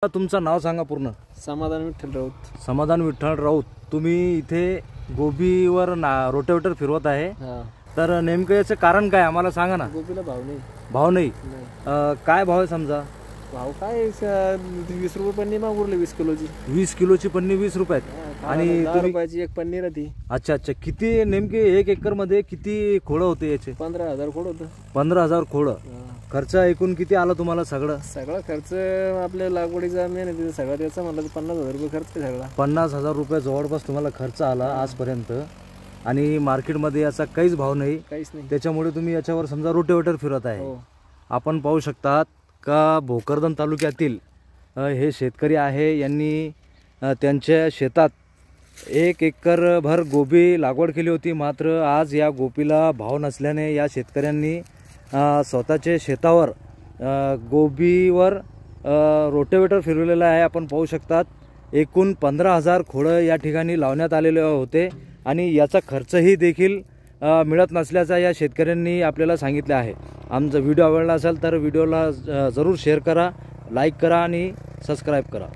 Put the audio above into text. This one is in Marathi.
तुमचं नाव सांगा पूर्ण. समाधान विठ्ठल राऊत. समाधान विठ्ठल राऊत. तुम्ही इथे गोबीवर रोटेवेटर फिरवत आहे. तर नेमकं याचं कारण काय आम्हाला सांगा ना. गोबीला भाव नाही. भाव नाही. काय भाव आहे समजा. भाव काय 20 रुपये पन्नी मागूरले 20 किलोची. 20 किलोची पन्नी 20 रुपयात आणि 10 रुपयाची एक पन्नी राहते. अच्छा अच्छा. किती नेमके 1 एकर मध्ये किती खोड होते याचे. 15,000 खोड होतं. 15,000 खोड. खर्च एकूण किती आला तुम्हाला सगळं. सगळा खर्च आपल्या लागवडीचा मेहनतीचा सगळा त्याचा म्हणलं तर 50,000 रुपये खर्च सगळा. 50,000 रुपये जवळपास तुम्हाला खर्च आला आजपर्यंत. आणि मार्केटमध्ये याचा काहीच भाव नाही. काहीच नाही. त्याच्यामुळे तुम्ही याच्यावर समजा रोटेवेटर फिरत आहे. आपण पाहू शकतात का भोकरदन तालुक्यातील हे शेतकरी आहे. यांनी त्यांच्या शेतात 1 एकर भर गोबी लागवड केली होती. मात्र आज या गोबीला भाव नसल्याने या शेतकऱ्यांनी स्वतःचे शेतावर गोबीवर रोटेवेटर फिरवलेलं आहे. आपण पाहू शकतात एकूण 15,000 खोडं या ठिकाणी लावण्यात आलेले होते आणि याचा खर्चही देखील मिळत नसल्याचा या शेतकऱ्यांनी आपल्याला सांगितले आहे. आमचा व्हिडिओ आवडला असेल तर व्हिडिओला जरूर शेअर करा, लाईक करा आणि सबस्क्राईब करा.